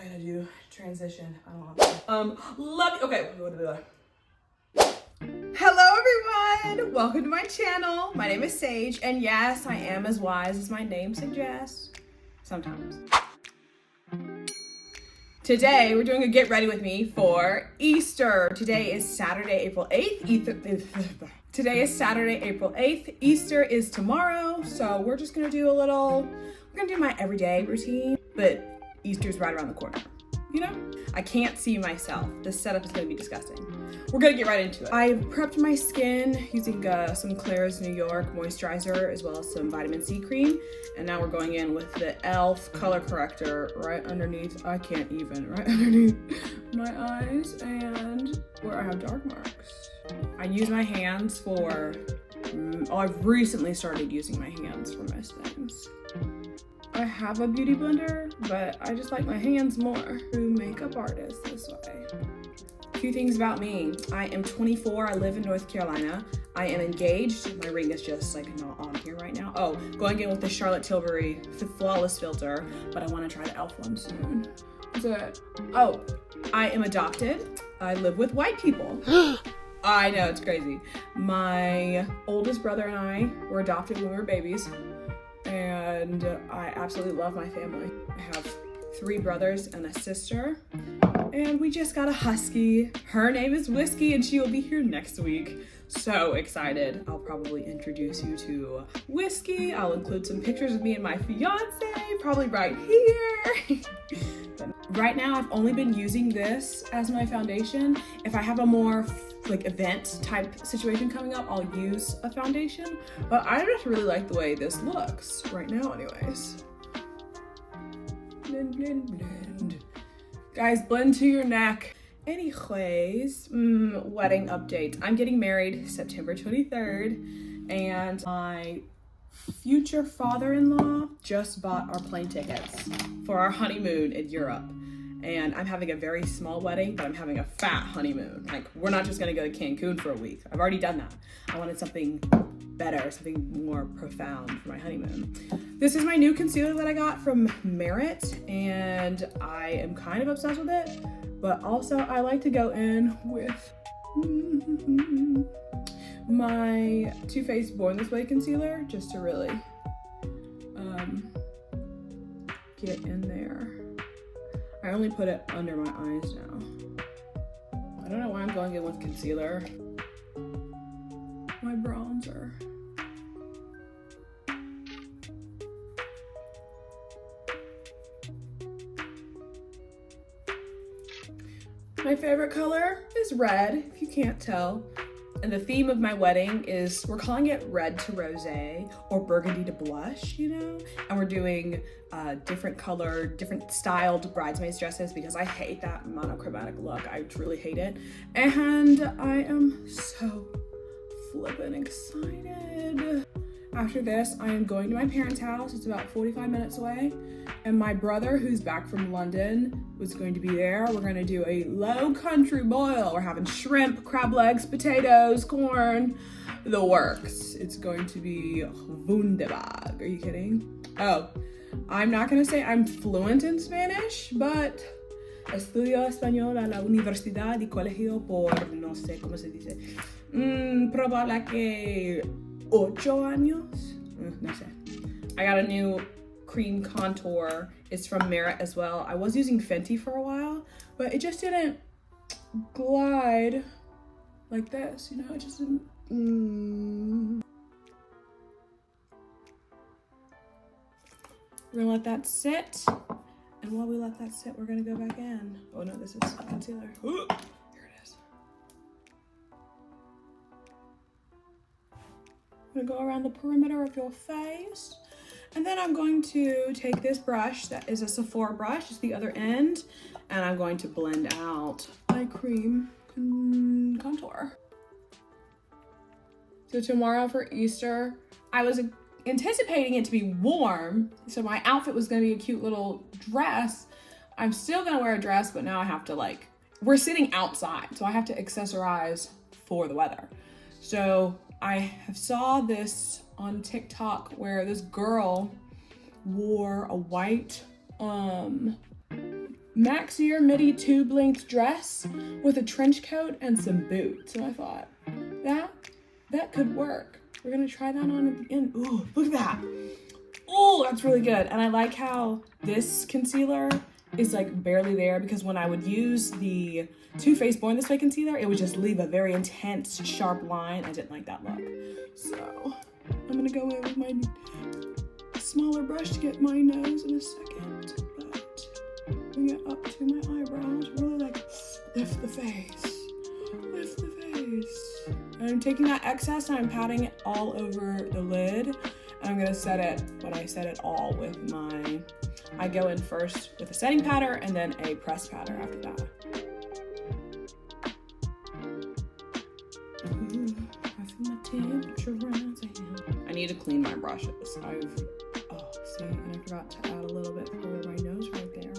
gonna do transition. I don't know. Love you. Okay, hello everyone! Welcome to my channel. My name is Saige, and yes, I am as wise as my name suggests. Sometimes. Today, we're doing a get ready with me for Easter. Today is Saturday, April 8th. Today is Saturday, April 8th. Easter is tomorrow, so we're just gonna do we're gonna do my everyday routine, but Easter's right around the corner. You know? I can't see myself. This setup is gonna be disgusting. We're gonna get right into it. I prepped my skin using some Claire's New York moisturizer as well as some vitamin C cream. And now we're going in with the e.l.f. color corrector right underneath, right underneath my eyes and where I have dark marks. I use my hands for, I've recently started using my hands for most things. I have a beauty blender, but I just like my hands more. True makeup artist this way. A few things about me. I am 24, I live in North Carolina. I am engaged. My ring is just like not on here right now. Oh, going in with the Charlotte Tilbury Flawless filter, but I want to try the e.l.f. one soon. What's it? Oh, I am adopted. I live with white people. I know, it's crazy. My oldest brother and I were adopted when we were babies. And I absolutely love my family. I have 3 brothers and a sister, and we just got a husky. Her name is Whiskey, and she will be here next week. So excited. I'll probably introduce you to Whiskey. I'll include some pictures of me and my fiance, probably right here. Right now, I've only been using this as my foundation. If I have a more event type situation coming up, I'll use a foundation, but I just really like the way this looks right now anyways. Blend, blend, blend. Guys, blend to your neck. Anyways, wedding update. I'm getting married September 23rd, and my future father-in-law just bought our plane tickets for our honeymoon in Europe. And I'm having a very small wedding, but I'm having a fat honeymoon. Like, we're not just gonna go to Cancun for a week. I've already done that. I wanted something better, something more profound for my honeymoon. This is my new concealer that I got from Merit, and I am kind of obsessed with it, but also I like to go in with my Too Faced Born This Way concealer, just to really get in there. I only put it under my eyes now. I don't know why I'm going in with concealer. My bronzer. My favorite color is red, if you can't tell. And the theme of my wedding is, we're calling it red to rosé or burgundy to blush, you know? And we're doing different color, different styled bridesmaids dresses because I hate that monochromatic look. I truly hate it. And I am so flippin' excited. After this, I am going to my parents' house. It's about 45 minutes away. And my brother, who's back from London, was going to be there. We're gonna do a low country boil. We're having shrimp, crab legs, potatoes, corn, the works. It's going to be wunderbar. Are you kidding? Oh, I'm not gonna say I'm fluent in Spanish, but estudio español a la universidad y colegio por, no sé cómo se dice, probable que 8 años? No sé. I got a new cream contour. It's from Merit as well. I was using Fenty for a while, but it just didn't glide like this, you know? It just didn't. We're gonna let that sit. And while we let that sit, we're gonna go back in. Oh no, this is concealer. Here it is. I'm gonna go around the perimeter of your face. And then I'm going to take this brush that is a Sephora brush, it's the other end, and I'm going to blend out my cream contour. So tomorrow for Easter, I was anticipating it to be warm, so my outfit was gonna be a cute little dress. I'm still gonna wear a dress, but now I have to we're sitting outside, so I have to accessorize for the weather. So I saw this on TikTok where this girl wore a white Maxier midi tube length dress with a trench coat and some boots. And I thought, that could work. We're gonna try that on at the end. Ooh, look at that. Oh, that's really good. And I like how this concealer is like barely there, because when I would use the Too Faced Born This Way concealer, it would just leave a very intense, sharp line. I didn't like that look. So I'm gonna go in with my smaller brush to get my nose in a second, but bring it up to my eyebrows. Really like lift the face, lift the face. And I'm taking that excess and I'm patting it all over the lid. And I'm gonna set it, when I set it all with my, I go in first with a setting powder and then a press powder after that. Ooh, I feel my temperature rising. I need to clean my brushes. See, and I forgot to add a little bit for my nose right there.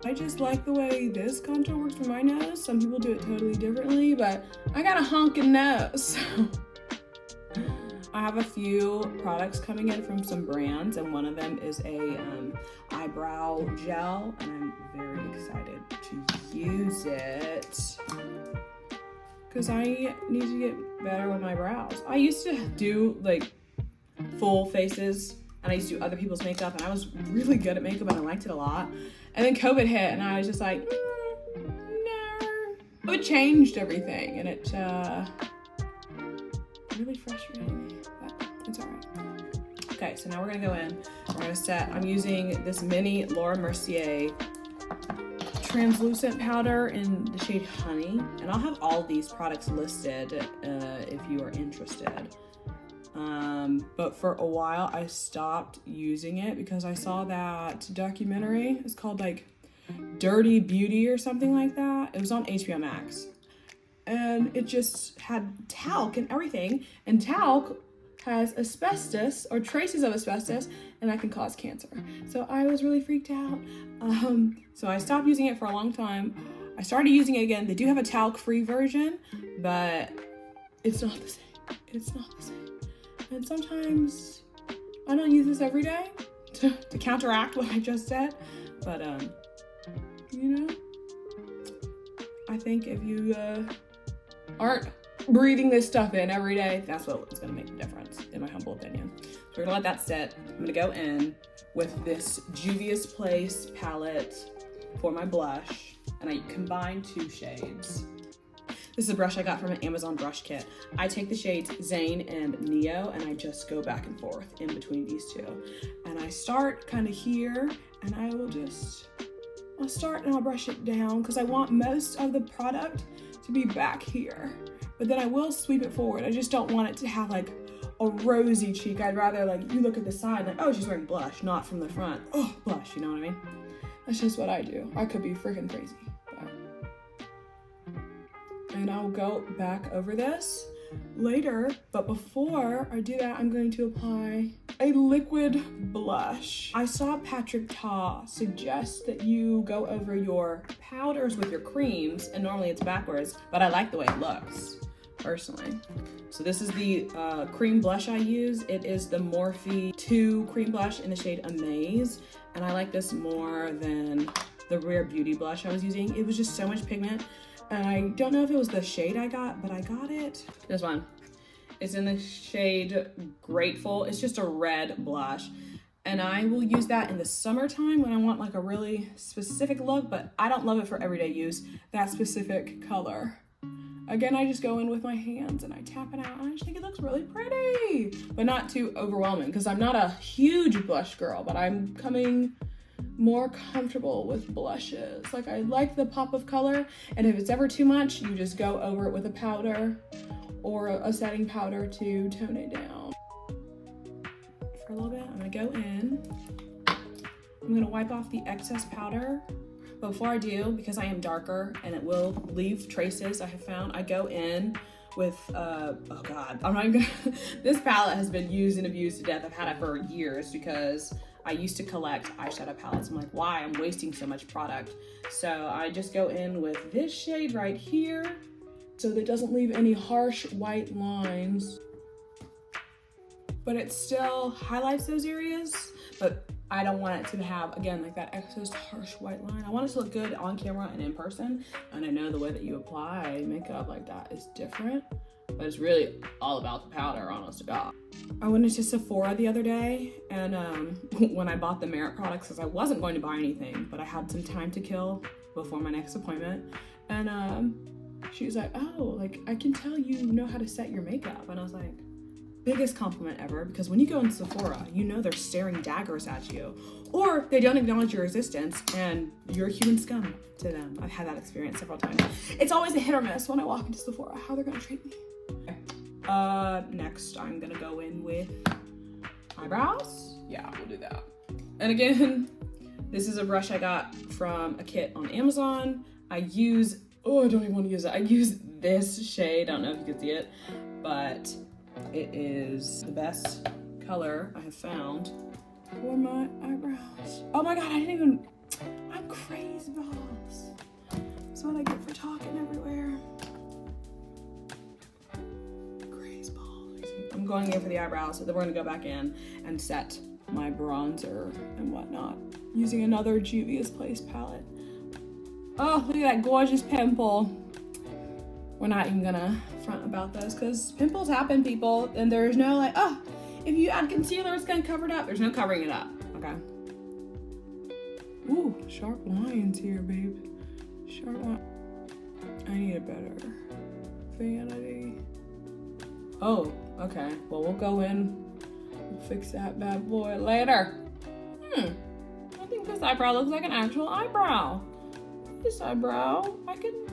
I just like the way this contour works for my nose. Some people do it totally differently, but I got a honking nose. I have a few products coming in from some brands, and one of them is a eyebrow gel, and I'm very excited to use it because I need to get better with my brows. I used to do like full faces, and I used to do other people's makeup, and I was really good at makeup and I liked it a lot. And then COVID hit and I was just like, no. It changed everything, and it really frustrated me, but it's all right. Okay, so now we're gonna go in. We're gonna set, I'm using this mini Laura Mercier translucent powder in the shade Honey, and I'll have all these products listed if you are interested. But for a while I stopped using it because I saw that documentary. It's called like Dirty Beauty or something like that. It was on HBO Max. And it just had talc and everything. And talc has asbestos or traces of asbestos, and that can cause cancer. So I was really freaked out. So I stopped using it for a long time. I started using it again. They do have a talc-free version, but it's not the same. It's not the same. And sometimes I don't use this every day to counteract what I just said. But, you know, I think if you aren't breathing this stuff in every day, that's what's gonna make the difference, in my humble opinion. So we're gonna let that sit. I'm gonna go in with this Juvia's Place palette for my blush, and I combine two shades. This is a brush I got from an Amazon brush kit. I take the shades Zane and Neo, and I just go back and forth in between these two. And I start kind of here, and I'll start and I'll brush it down because I want most of the product to be back here. But then I will sweep it forward. I just don't want it to have like a rosy cheek. I'd rather like, you look at the side like, oh, she's wearing blush, not from the front. Oh, blush, you know what I mean? That's just what I do. I could be freaking crazy. And I'll go back over this later, but before I do that, I'm going to apply a liquid blush. I saw Patrick Ta suggest that you go over your powders with your creams, and normally it's backwards, but I like the way it looks, personally. So this is the cream blush I use. It is the Morphe 2 cream blush in the shade Amaze, and I like this more than the Rare Beauty blush I was using. It was just so much pigment. And I don't know if it was the shade I got, but I got it. This one. It's in the shade Grateful. It's just a red blush. And I will use that in the summertime when I want like a really specific look, but I don't love it for everyday use, that specific color. Again, I just go in with my hands and I tap it out, and I just think it looks really pretty, but not too overwhelming because I'm not a huge blush girl, but I'm coming more comfortable with blushes. Like, I like the pop of color, and if it's ever too much, you just go over it with a powder or a setting powder to tone it down. For a little bit, I'm gonna go in. I'm gonna wipe off the excess powder. But before I do, because I am darker and it will leave traces, I have found, I go in with, oh God, I'm not even gonna, this palette has been used and abused to death. I've had it for years because I used to collect eyeshadow palettes. I'm like, why? I'm wasting so much product. So I just go in with this shade right here so that it doesn't leave any harsh white lines, but it still highlights those areas. But I don't want it to have, again, like that excess harsh white line. I want it to look good on camera and in person. And I know the way that you apply makeup like that is different, but it's really all about the powder, honest to God. I went into Sephora the other day, and when I bought the Merit products, because I wasn't going to buy anything, but I had some time to kill before my next appointment. And she was like, oh, like, I can tell you know how to set your makeup. And I was like, biggest compliment ever, because when you go in Sephora, you know they're staring daggers at you, or they don't acknowledge your existence and you're human scum to them. I've had that experience several times. It's always a hit or miss when I walk into Sephora, how they're gonna treat me. Next I'm gonna go in with eyebrows. Yeah, we'll do that. And again, this is a brush I got from a kit on Amazon. I use, oh, I don't even want to use it. I use this shade, I don't know if you can see it, but it is the best color I have found for my eyebrows. Oh my God, I'm crazy balls. That's what I get for talking everywhere. Crazy balls. I'm going in for the eyebrows, so then we're gonna go back in and set my bronzer and whatnot using another Juvia's Place palette. Oh, look at that gorgeous pimple. We're not even gonna front about those because pimples happen, people, and there's no like, oh, if you add concealer, it's gonna cover it up. There's no covering it up, okay? Ooh, sharp lines here, babe. Sharp line. I need a better vanity. Oh, okay. Well, we'll go in. We'll fix that bad boy later. I think this eyebrow looks like an actual eyebrow. This eyebrow,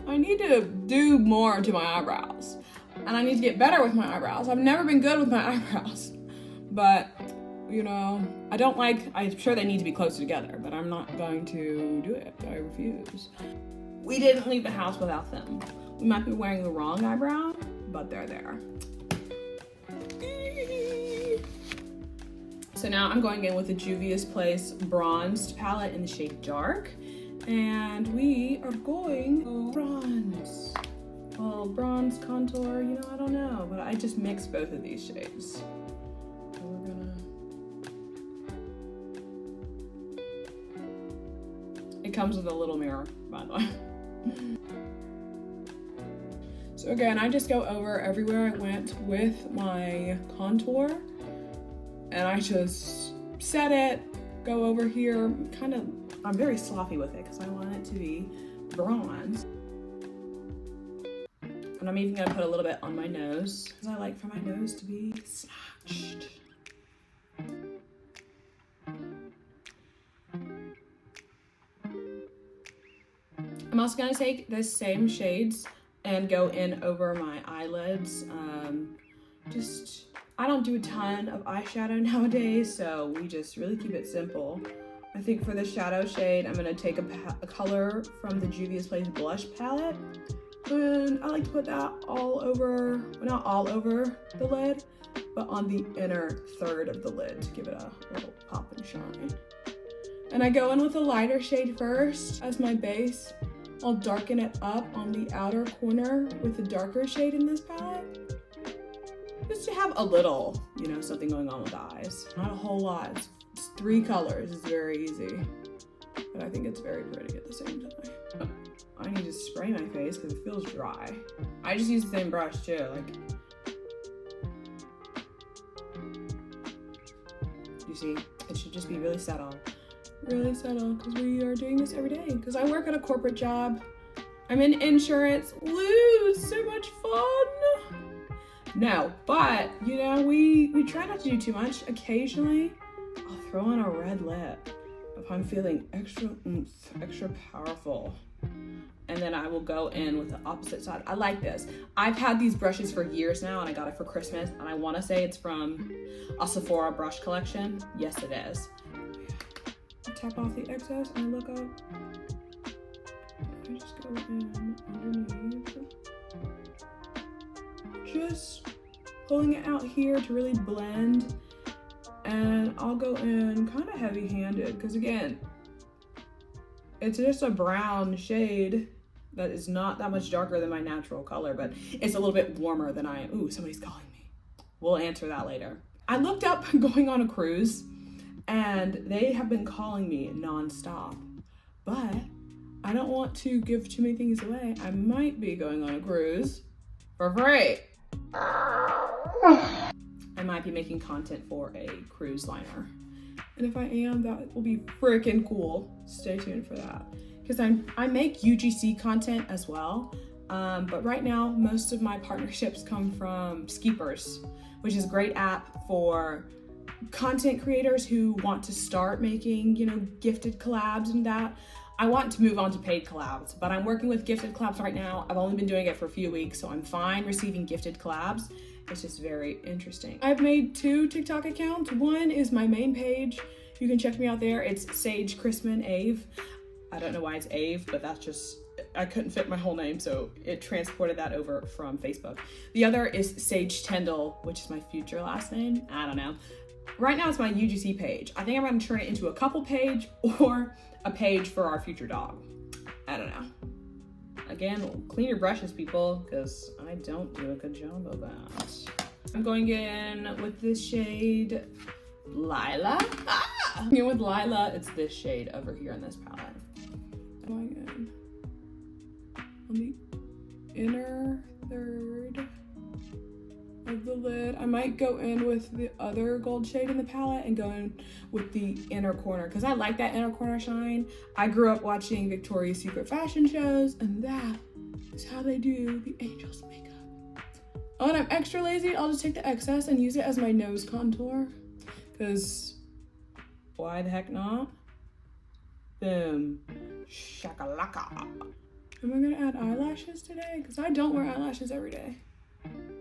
I need to do more to my eyebrows. And I need to get better with my eyebrows. I've never been good with my eyebrows. But, you know, I'm sure they need to be closer together, but I'm not going to do it. I refuse. We didn't leave the house without them. We might be wearing the wrong eyebrow, but they're there. So now I'm going in with the Juvia's Place bronzed palette in the shade Dark. And we are going to bronze. Well, bronze contour, you know, I don't know, but I just mixed both of these shades. So we're gonna... It comes with a little mirror, by the way. So again, I just go over everywhere I went with my contour, and I just set it, go over here, I'm very sloppy with it because I want it to be bronze. And I'm even gonna put a little bit on my nose because I like for my nose to be snatched. I'm also gonna take this same shades and go in over my eyelids. I don't do a ton of eyeshadow nowadays, so we just really keep it simple. I think for the shadow shade, I'm gonna take a color from the Juvia's Place blush palette. And I like to put that all over, well, not all over the lid, but on the inner third of the lid to give it a little pop and shine. And I go in with a lighter shade first as my base. I'll darken it up on the outer corner with the darker shade in this palette. Just to have a little, you know, something going on with the eyes. Not a whole lot. It's 3 colors, it's very easy. But I think it's very pretty at the same time. I need to spray my face because it feels dry. I just use the same brush too, like. You see, it should just be really subtle. Really subtle, because we are doing this every day. Because I work at a corporate job. I'm in insurance. Woo, it's so much fun. No, but, you know, we try not to do too much. Occasionally, I'll throw on a red lip if I'm feeling extra oomph, extra powerful. And then I will go in with the opposite side. I like this. I've had these brushes for years now, and I got it for Christmas, and I want to say it's from a Sephora brush collection. Yes, it is. I tap off the excess, and I look up. I just go in underneath. Just pulling it out here to really blend. And I'll go in kind of heavy-handed, because again, it's just a brown shade that is not that much darker than my natural color, but it's a little bit warmer than I am. Ooh, somebody's calling me. We'll answer that later. I looked up going on a cruise, and they have been calling me nonstop. But I don't want to give too many things away. I might be going on a cruise for free. I might be making content for a cruise liner. And if I am, that will be freaking cool. Stay tuned for that. Because I make UGC content as well. But right now, most of my partnerships come from Skeepers, which is a great app for content creators who want to start making, gifted collabs and that. I want to move on to paid collabs, but I'm working with gifted collabs right now. I've only been doing it for a few weeks, so I'm fine receiving gifted collabs. It's just very interesting. I've made 2 TikTok accounts. One is my main page. You can check me out there. It's Saige Chrisman Ave. I don't know why it's Ave, but that's just, I couldn't fit my whole name, so it transported that over from Facebook. The other is Saige Tyndall, which is my future last name. I don't know. Right now it's my UGC page. I think I'm gonna turn it into a couple page or a page for our future dog. I don't know. Again, clean your brushes, people, because I don't do a good job of that. I'm going in with this shade, Lila. Going with Lila, it's this shade over here in this palette. Going in on the inner third of the lid. I might go in with the other gold shade in the palette and go in with the inner corner because I like that inner corner shine. I grew up watching Victoria's Secret fashion shows, and that is how they do the angels makeup. Oh, and I'm extra lazy. I'll just take the excess and use it as my nose contour because why the heck not? Boom. Shakalaka. Am I gonna add eyelashes today? Because I don't wear eyelashes every day.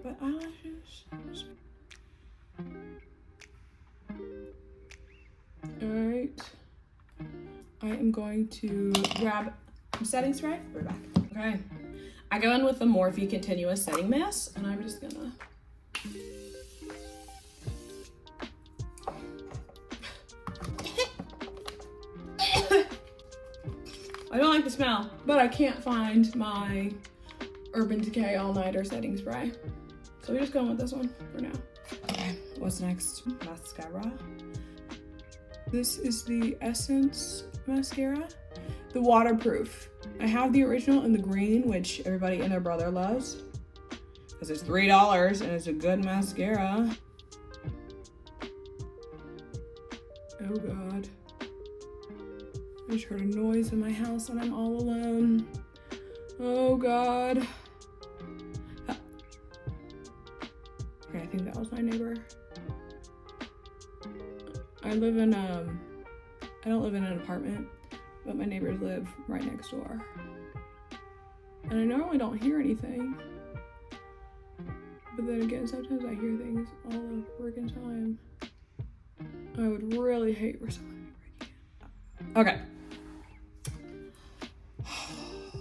But eyelashes. Alright. I am going to grab some setting spray. We're back. Okay. I go in with the Morphe Continuous Setting Mist, and I'm just gonna I don't like the smell, but I can't find my Urban Decay All-Nighter setting spray. So we're just going with this one for now. Okay, what's next? Mascara. This is the Essence mascara, the waterproof. I have the original in the green, which everybody and their brother loves because it's $3 and it's a good mascara. Oh God. I just heard a noise in my house and I'm all alone. Oh God. Okay, I think that was my neighbor. I don't live in an apartment, but my neighbors live right next door. And I normally don't hear anything. But then again, sometimes I hear things all the freaking time. I would really hate for someone to be breaking in. Okay.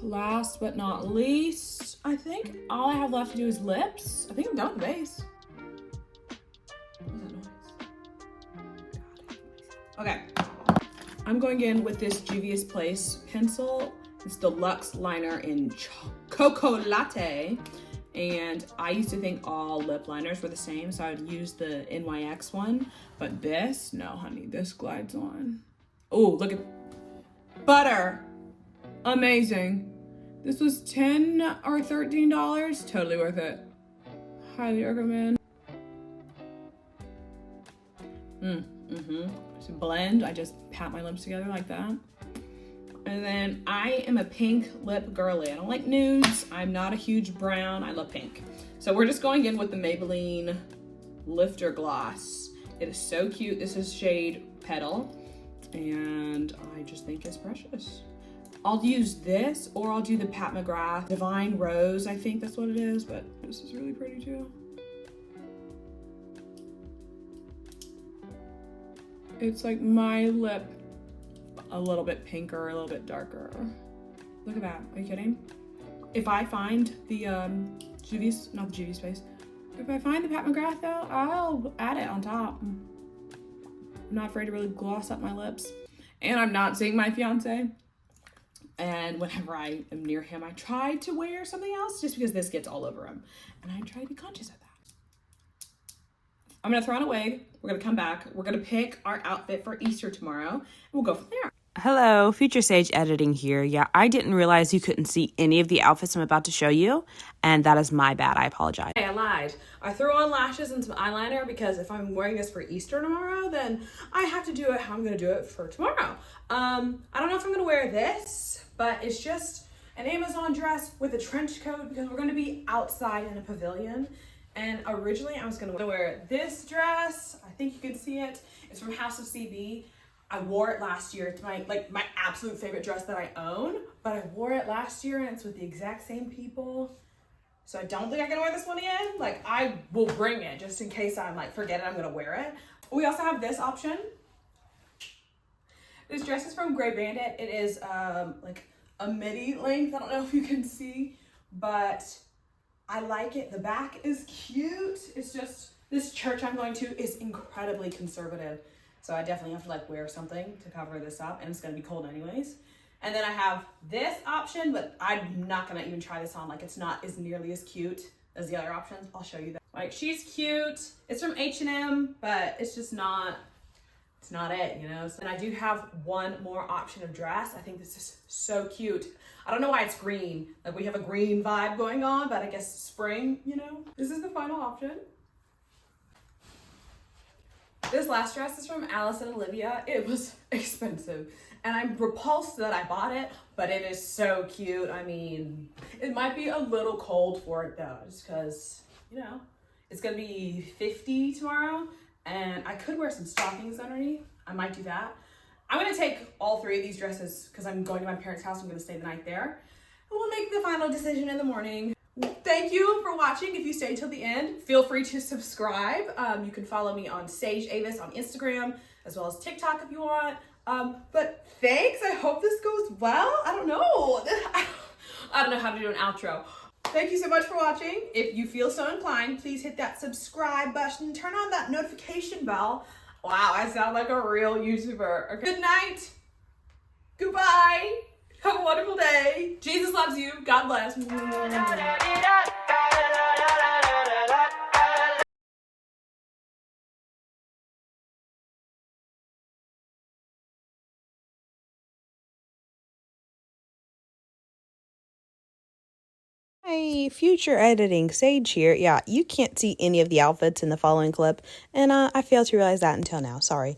Last but not least, I think all I have left to do is lips. I think I'm done with the base. What was that noise? God, okay. I'm going in with this Juvia's Place pencil. It's the Luxe liner in Cocoa Latte. And I used to think all lip liners were the same, so I would use the NYX one. But this, no honey, this glides on. Oh, look at butter. Amazing. This was $10 or $13. Totally worth it. Highly recommend. To blend, I just pat my lips together like that. And then I am a pink lip girly. I don't like nudes. I'm not a huge brown. I love pink. So we're just going in with the Maybelline Lifter Gloss. It is so cute. This is shade Petal. And I just think it's precious. I'll use this, or I'll do the Pat McGrath Divine Rose. I think that's what it is, but this is really pretty too. It's like my lip, a little bit pinker, a little bit darker. Look at that, are you kidding? If I find the Juvia's, not the Juvia's Space, if I find the Pat McGrath though, I'll add it on top. I'm not afraid to really gloss up my lips. And I'm not seeing my fiance. And whenever I am near him, I try to wear something else just because this gets all over him. And I try to be conscious of that. I'm gonna throw on a wig. We're gonna come back. We're gonna pick our outfit for Easter tomorrow. And we'll go from there. Hello, Future Saige editing here. Yeah, I didn't realize you couldn't see any of the outfits I'm about to show you, and that is my bad. I apologize. Hey, I lied. I threw on lashes and some eyeliner because if I'm wearing this for Easter tomorrow, then I have to do it how I'm gonna do it for tomorrow. I don't know if I'm gonna wear this, but it's just an Amazon dress with a trench coat because we're gonna be outside in a pavilion. And originally I was gonna wear this dress. I think you can see it. It's from House of CB. I wore it last year. It's my absolute favorite dress that I own, but I wore it last year and it's with the exact same people. So I don't think I can wear this one again. Like, I will bring it just in case I'm like, forget it, I'm gonna wear it. We also have this option. This dress is from Grey Bandit. It is like a midi length. I don't know if you can see, but I like it. The back is cute. It's just, this church I'm going to is incredibly conservative. So I definitely have to like wear something to cover this up, and it's gonna be cold anyways. And then I have this option, but I'm not gonna even try this on. Like, it's not as nearly as cute as the other options. I'll show you that. Like, she's cute. It's from H&M, but it's just not, it's not it, you know? So then I do have one more option of dress. I think this is so cute. I don't know why it's green. Like, we have a green vibe going on, but I guess spring, you know? This is the final option. This last dress is from Alice and Olivia. It was expensive and I'm repulsed that I bought it, but it is so cute. I mean, it might be a little cold for it though, just because, you know, it's gonna be 50 tomorrow and I could wear some stockings underneath. I might do that. I'm gonna take all three of these dresses because I'm going to my parents' house. I'm gonna stay the night there and we'll make the final decision in the morning. Thank you for watching. If you stayed till the end, feel free to subscribe. You can follow me on Saige Avis on Instagram, as well as TikTok if you want. But thanks, I hope this goes well. I don't know. I don't know how to do an outro. Thank you so much for watching. If you feel so inclined, please hit that subscribe button, turn on that notification bell. Wow, I sound like a real YouTuber. Okay. Good night. Goodbye. Have a wonderful day. Jesus loves you. God bless. Hey, future editing, Saige here. Yeah, you can't see any of the outfits in the following clip, and I failed to realize that until now. Sorry.